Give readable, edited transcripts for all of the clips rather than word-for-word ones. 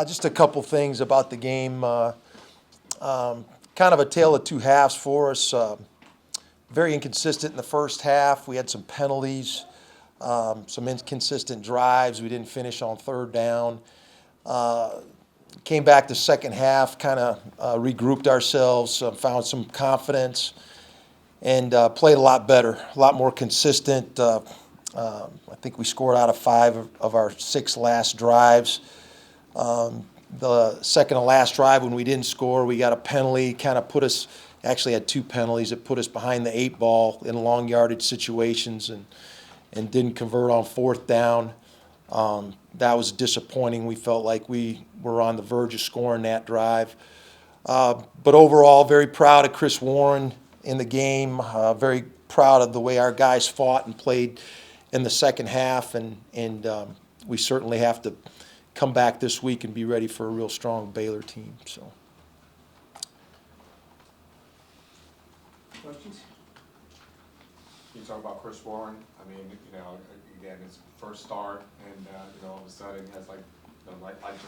Just a couple things about the game. Kind of a tale of two halves for us. Very inconsistent in the first half. We had some penalties, some inconsistent drives. We didn't finish on third down. Came back the second half, kind of regrouped ourselves, found some confidence, and played a lot better, a lot more consistent. I think we scored out of 5 of our 6 last drives. The second to last drive when we didn't score, we got a penalty, kind of put us, actually had 2 penalties that put us behind the 8 ball in long yardage situations and didn't convert on fourth down. That was disappointing. We felt like we were on the verge of scoring that drive. But overall, very proud of Chris Warren in the game, very proud of the way our guys fought and played in the second half, and we certainly have to come back this week and be ready for a real strong Baylor team. So, questions? You talk about Chris Warren. I mean, again, his first start, and all of a sudden he has like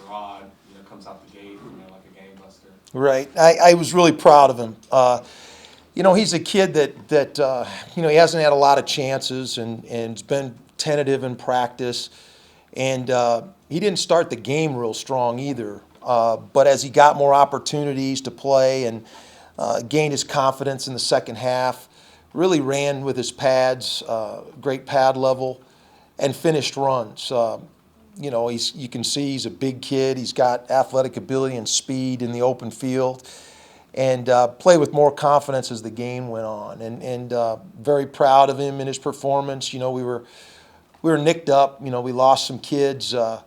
Gerard, comes out the gate, like a game buster. Right. I was really proud of him. He's a kid that he hasn't had a lot of chances and has been tentative in practice. And he didn't start the game real strong either. But as he got more opportunities to play and gained his confidence in the second half, really ran with his pads, great pad level, and finished runs. You can see he's a big kid. He's got athletic ability and speed in the open field, and played with more confidence as the game went on. And very proud of him in his performance. We were nicked up. We lost some kids, with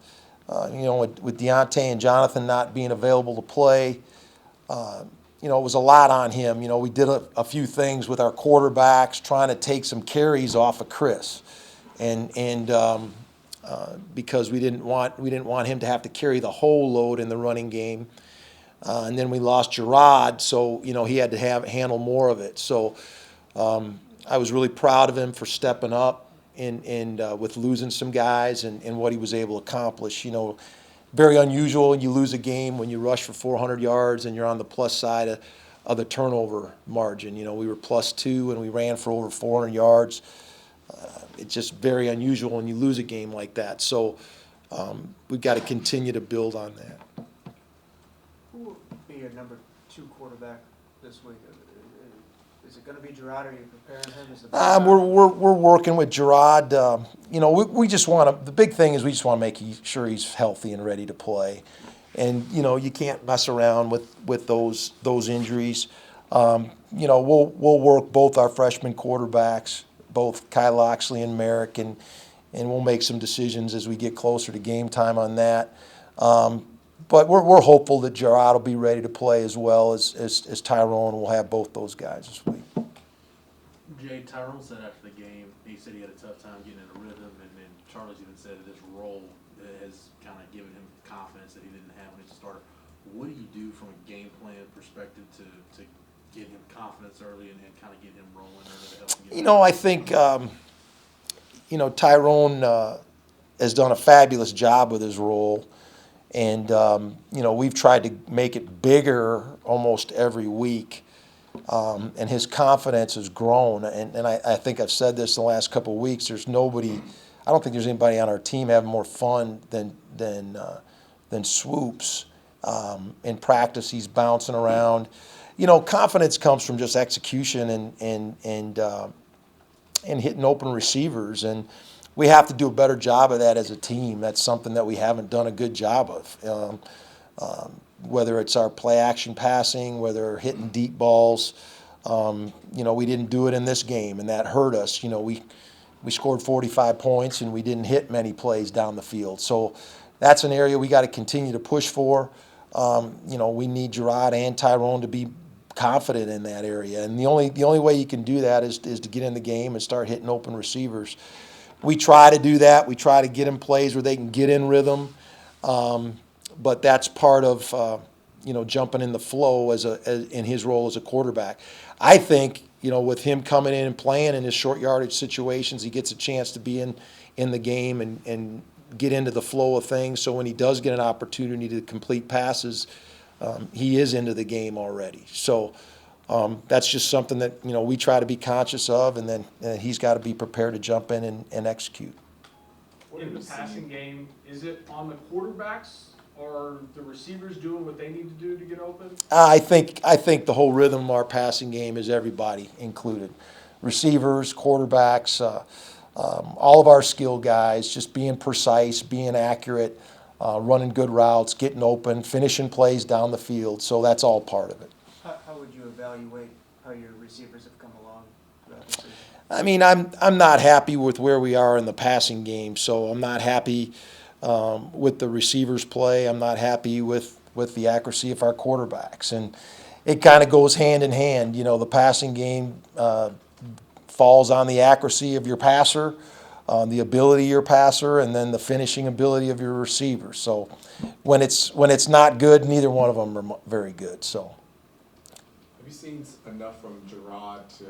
Deontay and Jonathan not being available to play. It was a lot on him. We did a few things with our quarterbacks, trying to take some carries off of Chris, and because we didn't want him to have to carry the whole load in the running game. And then we lost Gerard, so he had to handle more of it. So I was really proud of him for stepping up and with losing some guys and what he was able to accomplish. Very unusual when you lose a game when you rush for 400 yards and you're on the plus side of the turnover margin. We were +2 and we ran for over 400 yards. It's just very unusual when you lose a game like that. So we've got to continue to build on that. Who will be your number 2 quarterback this week? Is it going to be Gerard? Are you preparing him as the we're working with Gerard. We just want to. The big thing is we just want to make sure he's healthy and ready to play, and you can't mess around with those injuries. We'll work both our freshman quarterbacks, both Kyle Loxley and Merrick, and we'll make some decisions as we get closer to game time on that. But we're hopeful that Gerard will be ready to play as well as Tyrone. We'll have both those guys this week. Jay, Tyrone said after the game, he said he had a tough time getting in a rhythm, and then Charlie's even said that this role has kind of given him confidence that he didn't have when he was a starter. What do you do from a game plan perspective to get him confidence early and kind of get him rolling early to help him get I think, Tyrone has done a fabulous job with his role. And, we've tried to make it bigger almost every week. And his confidence has grown. And I think I've said this in the last couple of weeks. I don't think there's anybody on our team having more fun than Swoops. In practice, he's bouncing around. Confidence comes from just execution and hitting open receivers. And we have to do a better job of that as a team. That's something that we haven't done a good job of. Whether it's our play action passing, whether hitting deep balls, we didn't do it in this game, and that hurt us. We scored 45 points and we didn't hit many plays down the field. So that's an area we got to continue to push for. We need Gerard and Tyrone to be confident in that area, and the only way you can do that is to get in the game and start hitting open receivers. We try to do that. We try to get in plays where they can get in rhythm, but that's part of jumping in the flow as in his role as a quarterback. I think with him coming in and playing in his short yardage situations, he gets a chance to be in the game and get into the flow of things. So when he does get an opportunity to complete passes, he is into the game already. So that's just something that, you know, we try to be conscious of, and then he's got to be prepared to jump in and execute. In the passing game, is it on the quarterbacks or the receivers doing what they need to do to get open? I think the whole rhythm of our passing game is everybody included. Receivers, quarterbacks, all of our skill guys, just being precise, being accurate, running good routes, getting open, finishing plays down the field. So that's all part of it. How would you evaluate how your receivers have come along throughout the season? I mean, I'm not happy with where we are in the passing game, so I'm not happy with the receivers' play. I'm not happy with the accuracy of our quarterbacks, and it kind of goes hand in hand. You know, the passing game falls on the accuracy of your passer, the ability of your passer, and then the finishing ability of your receiver. So when it's not good, neither one of them are very good. So. Have you seen enough from Gerard to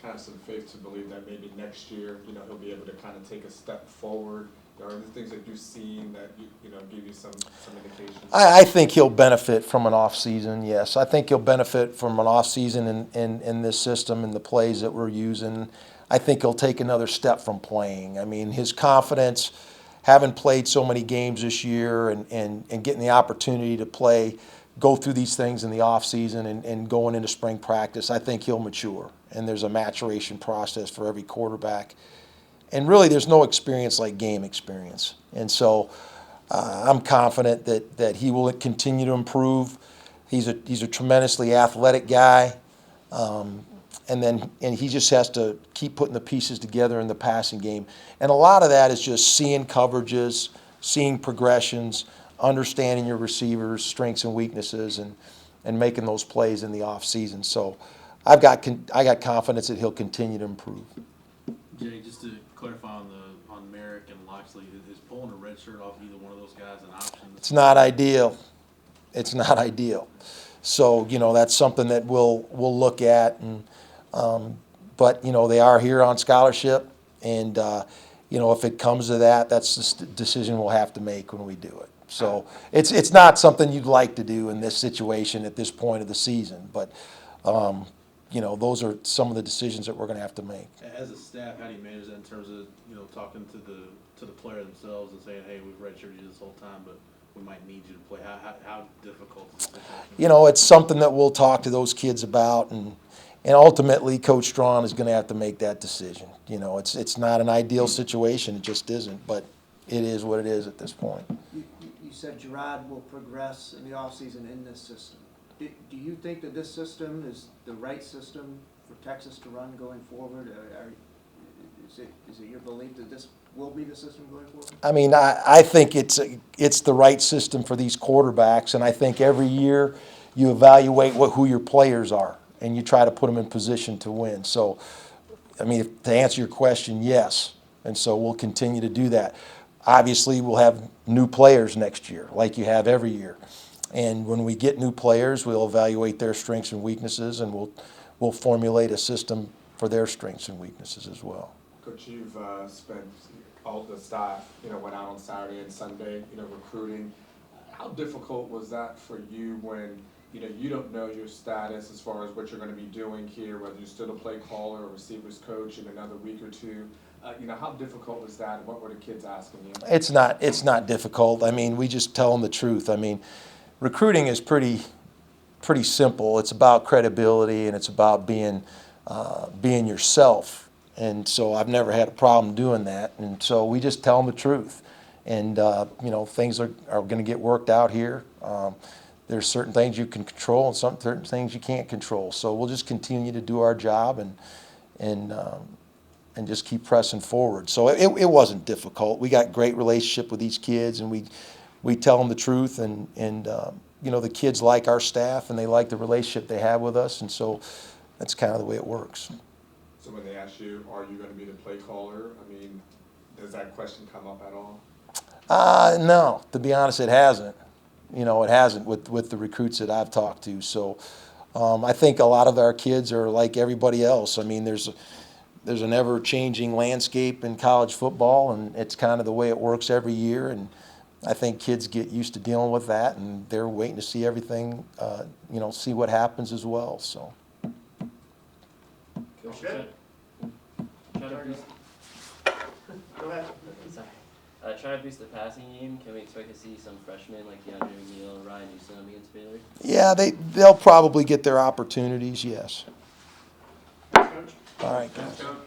kind of some faith to believe that maybe next year, you know, he'll be able to kind of take a step forward? Are there things that you've seen that you know give you some indications? I think he'll benefit from an off season. Yes, I think he'll benefit from an off season in this system and the plays that we're using. I think he'll take another step from playing. I mean, his confidence, having played so many games this year and getting the opportunity to play, go through these things in the off season and going into spring practice, I think he'll mature. And there's a maturation process for every quarterback. And really, there's no experience like game experience. And so I'm confident that he will continue to improve. He's a tremendously athletic guy. And he just has to keep putting the pieces together in the passing game. And a lot of that is just seeing coverages, seeing progressions, understanding your receivers' strengths and weaknesses, and making those plays in the off season. So I got confidence that he'll continue to improve. Jay, just to clarify on Merrick and Loxley, is pulling a red shirt off either one of those guys an option? It's not ideal. It's not ideal. So, you know, that's something that we'll look at. But, you know, they are here on scholarship. And, you know, if it comes to that, that's the decision we'll have to make when we do it. So it's not something you'd like to do in this situation at this point of the season. But, you know, those are some of the decisions that we're going to have to make. As a staff, how do you manage that in terms of, you know, talking to the player themselves and saying, hey, we've redshirted you this whole time, but we might need you to play? How difficult is it? You know, it's something that we'll talk to those kids about, and ultimately Coach Strawn is going to have to make that decision. You know, it's not an ideal situation, it just isn't, but it is what it is at this point. You said Gerard will progress in the offseason in this system. Do you think that this system is the right system for Texas to run going forward? Is it your belief that this will be the system going forward? I mean, I think it's the right system for these quarterbacks, and I think every year you evaluate who your players are, and you try to put them in position to win. So, I mean, to answer your question, yes, and so we'll continue to do that. Obviously, we'll have new players next year, like you have every year. And when we get new players, we'll evaluate their strengths and weaknesses, and we'll formulate a system for their strengths and weaknesses as well. Coach, you've spent all the staff, you know, went out on Saturday and Sunday, you know, recruiting. How difficult was that for you when, you know, you don't know your status as far as what you're going to be doing here, whether you're still a play caller or receivers coach in another week or two? You know, how difficult was that, and what were the kids asking you? It's not difficult. I mean, we just tell them the truth. I mean, recruiting is pretty simple. It's about credibility, and it's about being yourself. And so I've never had a problem doing that. And so we just tell them the truth. And you know, things are going to get worked out here. There's certain things you can control and certain things you can't control. So we'll just continue to do our job and just keep pressing forward. So it wasn't difficult. We got great relationship with these kids, and we tell them the truth, and you know, the kids like our staff, and they like the relationship they have with us, and so that's kind of the way it works. So when they ask you, are you going to be the play caller, I mean, does that question come up at all? No, to be honest, it hasn't. You know, it hasn't with the recruits that I've talked to. So I think a lot of our kids are like everybody else. I mean, there's there's an ever-changing landscape in college football, and it's kind of the way it works every year. And I think kids get used to dealing with that, and they're waiting to see everything, see what happens as well. So. Coach, Okay. try to boost. Go ahead. Sorry. Trying to boost the passing game. Can we expect to see some freshmen like DeAndre McNeil, Ryan Newsom against Baylor? Yeah, they'll probably get their opportunities. Yes. Thanks, Coach. All right, Thanks, guys. Coach.